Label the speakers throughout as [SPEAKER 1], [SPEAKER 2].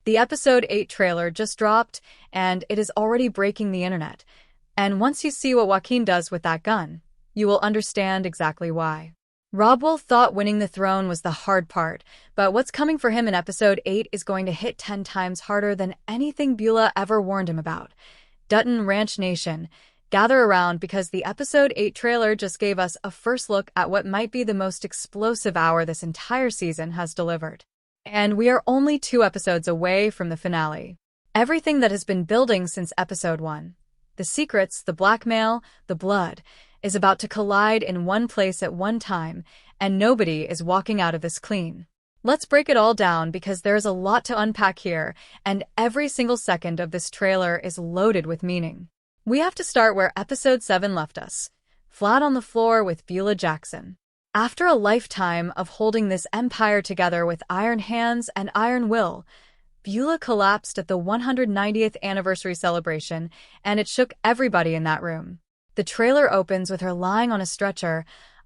[SPEAKER 1] The episode 8 trailer just dropped, and it is already breaking the internet. And once you see what Joaquin does with that gun, you will understand exactly why. Robb Will thought winning the throne was the hard part, but what's coming for him in episode 8 is going to hit 10 times harder than anything Beulah ever warned him about. Dutton Ranch Nation, gather around because the episode 8 trailer just gave us a first look at what might be the most explosive hour this entire season has delivered. And we are only 2 episodes away from the finale. Everything that has been building since episode 1, the secrets, the blackmail, the blood, is about to collide in one place at one time, and nobody is walking out of this clean. Let's break it all down because there's a lot to unpack here, and every single second of this trailer is loaded with meaning. We have to start where episode 7 left us, flat on the floor with Beulah Jackson. After a lifetime of holding this empire together with iron hands and iron will, Beulah collapsed at the 190th anniversary celebration, and it shook everybody in that room. The trailer opens with her lying on a stretcher,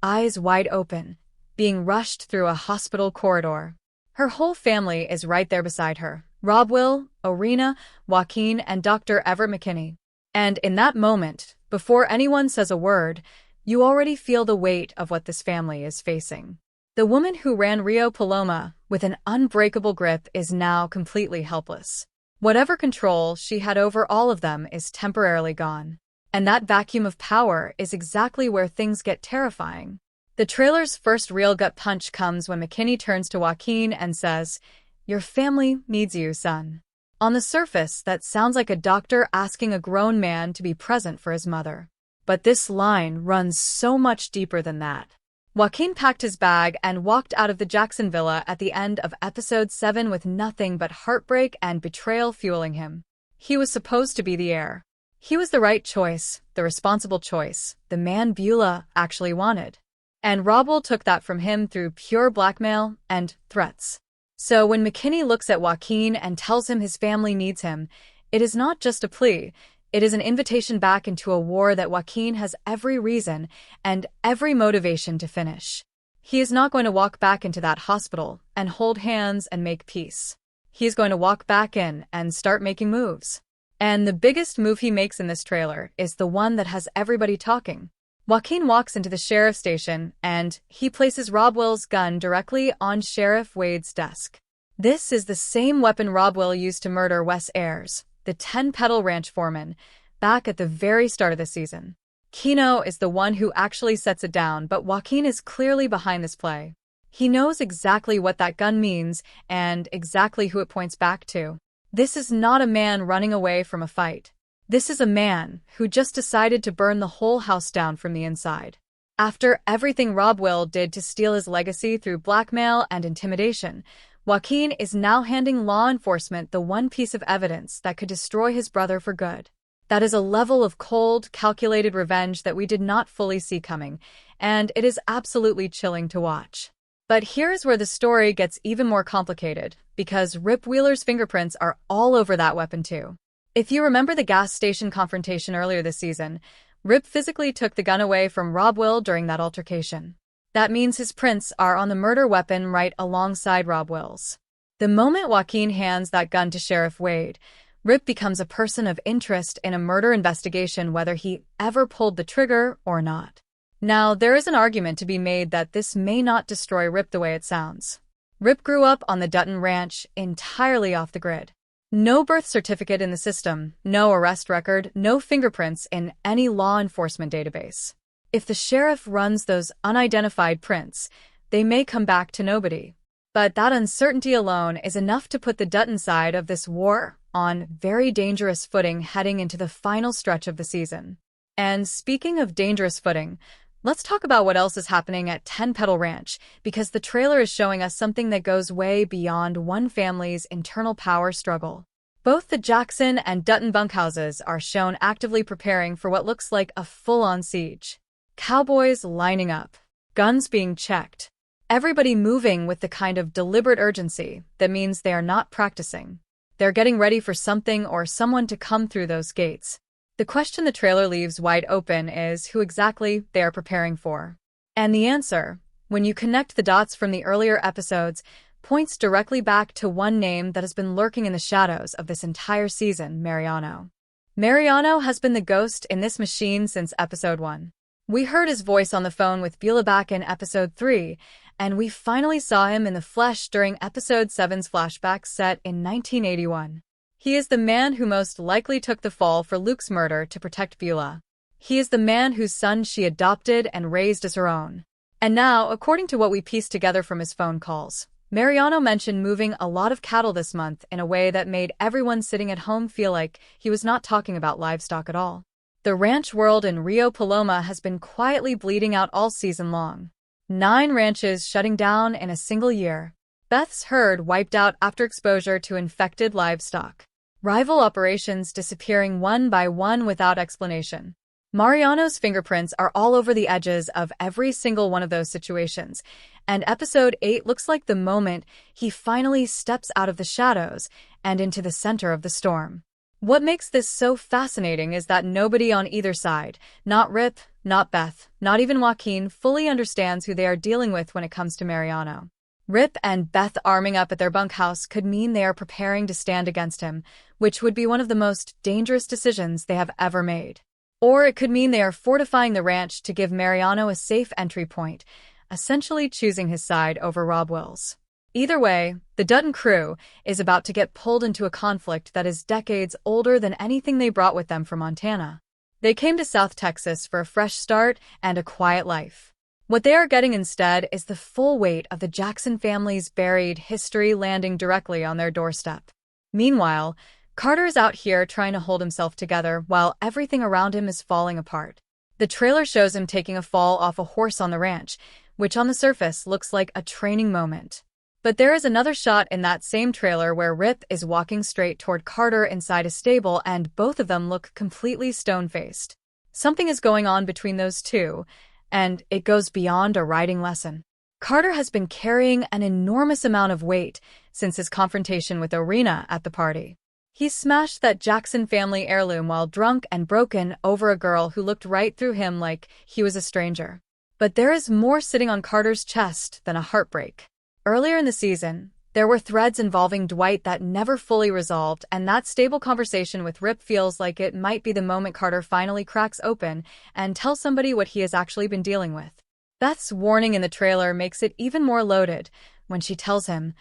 [SPEAKER 1] eyes wide open, being rushed through a hospital corridor. Her whole family is right there beside her: Robb Will, Orina, Joaquin, and Dr. Everett McKinney. And in that moment, before anyone says a word, you already feel the weight of what this family is facing. The woman who ran Rio Paloma with an unbreakable grip is now completely helpless. Whatever control she had over all of them is temporarily gone. And that vacuum of power is exactly where things get terrifying. The trailer's first real gut punch comes when McKinney turns to Joaquin and says, "Your family needs you, son." On the surface, that sounds like a doctor asking a grown man to be present for his mother. But this line runs so much deeper than that. Joaquin packed his bag and walked out of the Jackson villa at the end of episode 7 with nothing but heartbreak and betrayal fueling him. He was supposed to be the heir. He was the right choice, the responsible choice, the man Beulah actually wanted. And Robb Will took that from him through pure blackmail and threats. So when McKinney looks at Joaquin and tells him his family needs him, it is not just a plea. It is an invitation back into a war that Joaquin has every reason and every motivation to finish. He is not going to walk back into that hospital and hold hands and make peace. He is going to walk back in and start making moves. And the biggest move he makes in this trailer is the one that has everybody talking. Joaquin walks into the sheriff's station and he places Robb Will's gun directly on Sheriff Wade's desk. This is the same weapon Robb Will used to murder Wes Ayers, the 10-Petal Ranch foreman, back at the very start of the season. Kino is the one who actually sets it down, but Joaquin is clearly behind this play. He knows exactly what that gun means and exactly who it points back to. This is not a man running away from a fight. This is a man who just decided to burn the whole house down from the inside. After everything Robb Will did to steal his legacy through blackmail and intimidation, Joaquin is now handing law enforcement the one piece of evidence that could destroy his brother for good. That is a level of cold, calculated revenge that we did not fully see coming, and it is absolutely chilling to watch. But here's where the story gets even more complicated, because Rip Wheeler's fingerprints are all over that weapon too. If you remember the gas station confrontation earlier this season, Rip physically took the gun away from Robb Will during that altercation. That means his prints are on the murder weapon right alongside Robb Will's. The moment Joaquin hands that gun to Sheriff Wade, Rip becomes a person of interest in a murder investigation whether he ever pulled the trigger or not. Now, there is an argument to be made that this may not destroy Rip the way it sounds. Rip grew up on the Dutton Ranch, entirely off the grid. No birth certificate in the system, no arrest record, no fingerprints in any law enforcement database. If the sheriff runs those unidentified prints, they may come back to nobody. But that uncertainty alone is enough to put the Dutton side of this war on very dangerous footing heading into the final stretch of the season. And speaking of dangerous footing, let's talk about what else is happening at 10-Petal Ranch, because the trailer is showing us something that goes way beyond one family's internal power struggle. Both the Jackson and Dutton bunkhouses are shown actively preparing for what looks like a full-on siege. Cowboys lining up, guns being checked, everybody moving with the kind of deliberate urgency that means they are not practicing. They're getting ready for something or someone to come through those gates. The question the trailer leaves wide open is who exactly they are preparing for. And the answer, when you connect the dots from the earlier episodes, points directly back to one name that has been lurking in the shadows of this entire season, Mariano. Mariano has been the ghost in this machine since episode 1. We heard his voice on the phone with Beulah back in episode 3, and we finally saw him in the flesh during episode 7's flashback set in 1981. He is the man who most likely took the fall for Luke's murder to protect Beulah. He is the man whose son she adopted and raised as her own. And now, according to what we pieced together from his phone calls, Mariano mentioned moving a lot of cattle this month in a way that made everyone sitting at home feel like he was not talking about livestock at all. The ranch world in Rio Paloma has been quietly bleeding out all season long. 9 ranches shutting down in a single year. Beth's herd wiped out after exposure to infected livestock. Rival operations disappearing one by one without explanation. Mariano's fingerprints are all over the edges of every single one of those situations, and episode 8 looks like the moment he finally steps out of the shadows and into the center of the storm. What makes this so fascinating is that nobody on either side, not Rip, not Beth, not even Joaquin, fully understands who they are dealing with when it comes to Mariano. Rip and Beth arming up at their bunkhouse could mean they are preparing to stand against him, which would be one of the most dangerous decisions they have ever made. Or it could mean they are fortifying the ranch to give Mariano a safe entry point, essentially choosing his side over Rob Will's. Either way, the Dutton crew is about to get pulled into a conflict that is decades older than anything they brought with them from Montana. They came to South Texas for a fresh start and a quiet life. What they are getting instead is the full weight of the Jackson family's buried history landing directly on their doorstep. Meanwhile, Carter is out here trying to hold himself together while everything around him is falling apart. The trailer shows him taking a fall off a horse on the ranch, which on the surface looks like a training moment. But there is another shot in that same trailer where Rip is walking straight toward Carter inside a stable and both of them look completely stone-faced. Something is going on between those two, and it goes beyond a riding lesson. Carter has been carrying an enormous amount of weight since his confrontation with Orina at the party. He smashed that Jackson family heirloom while drunk and broken over a girl who looked right through him like he was a stranger. But there is more sitting on Carter's chest than a heartbreak. Earlier in the season, there were threads involving Dwight that never fully resolved, and that stable conversation with Rip feels like it might be the moment Carter finally cracks open and tells somebody what he has actually been dealing with. Beth's warning in the trailer makes it even more loaded when she tells him,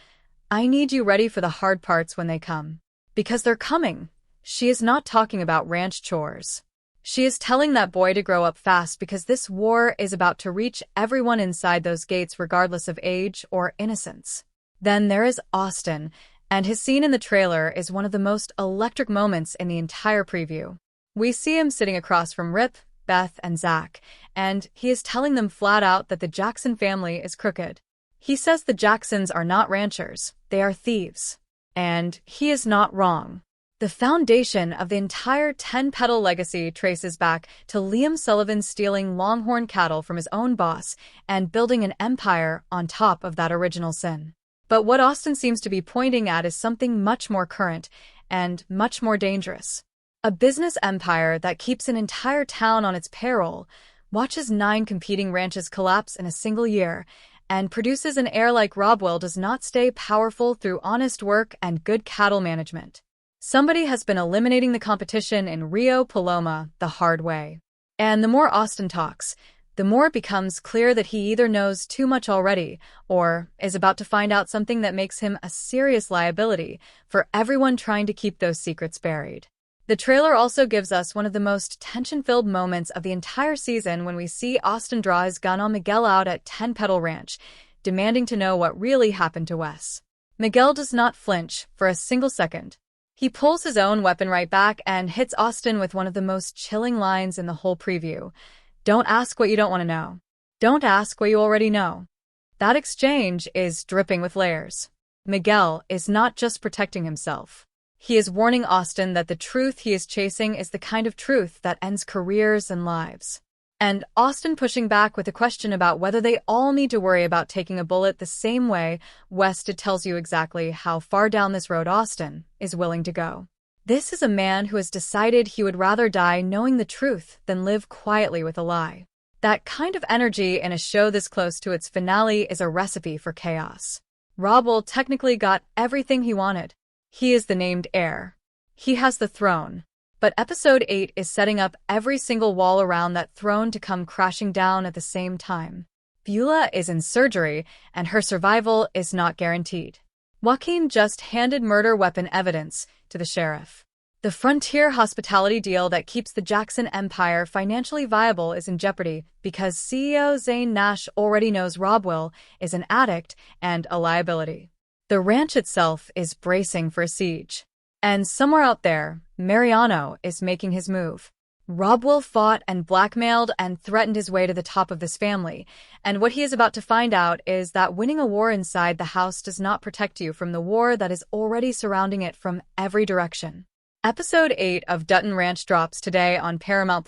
[SPEAKER 1] "I need you ready for the hard parts when they come." Because they're coming. She is not talking about ranch chores. She is telling that boy to grow up fast because this war is about to reach everyone inside those gates regardless of age or innocence. Then there is Austin, and his scene in the trailer is one of the most electric moments in the entire preview. We see him sitting across from Rip, Beth, and Zach, and he is telling them flat out that the Jackson family is crooked. He says the Jacksons are not ranchers, they are thieves. And he is not wrong. The foundation of the entire 10-petal legacy traces back to Liam Sullivan stealing Longhorn cattle from his own boss and building an empire on top of that original sin. But what Austin seems to be pointing at is something much more current and much more dangerous. A business empire that keeps an entire town on its payroll, watches 9 competing ranches collapse in a single year, and produces an heir like Rob Will does not stay powerful through honest work and good cattle management. Somebody has been eliminating the competition in Rio Paloma the hard way. And the more Austin talks, the more it becomes clear that he either knows too much already or is about to find out something that makes him a serious liability for everyone trying to keep those secrets buried. The trailer also gives us one of the most tension-filled moments of the entire season when we see Austin draw his gun on Miguel out at 10-Petal Ranch, demanding to know what really happened to Wes. Miguel does not flinch for a single second. He pulls his own weapon right back and hits Austin with one of the most chilling lines in the whole preview. "Don't ask what you don't want to know. Don't ask what you already know." That exchange is dripping with layers. Miguel is not just protecting himself. He is warning Austin that the truth he is chasing is the kind of truth that ends careers and lives. And Austin pushing back with a question about whether they all need to worry about taking a bullet the same way West tells you exactly how far down this road Austin is willing to go. This is a man who has decided he would rather die knowing the truth than live quietly with a lie. That kind of energy in a show this close to its finale is a recipe for chaos. Rob technically got everything he wanted. He is the named heir. He has the throne. But episode 8 is setting up every single wall around that throne to come crashing down at the same time. Beulah is in surgery, and her survival is not guaranteed. Joaquin just handed murder weapon evidence to the sheriff. The frontier hospitality deal that keeps the Jackson Empire financially viable is in jeopardy because CEO Zane Nash already knows Rob is an addict and a liability. The ranch itself is bracing for a siege. And somewhere out there, Mariano is making his move. Rob fought and blackmailed and threatened his way to the top of this family, and what he is about to find out is that winning a war inside the house does not protect you from the war that is already surrounding it from every direction. Episode 8 of Dutton Ranch drops today on Paramount+,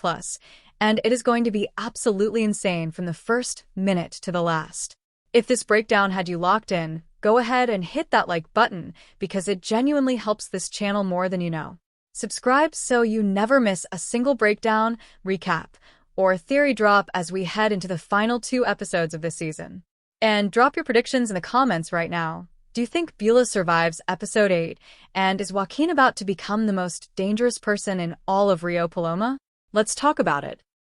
[SPEAKER 1] and it is going to be absolutely insane from the first minute to the last. If this breakdown had you locked in, go ahead and hit that like button because it genuinely helps this channel more than you know. Subscribe so you never miss a single breakdown, recap, or theory drop as we head into the final 2 episodes of this season. And drop your predictions in the comments right now. Do you think Beulah survives episode 8, and is Joaquin about to become the most dangerous person in all of Rio Paloma? Let's talk about it.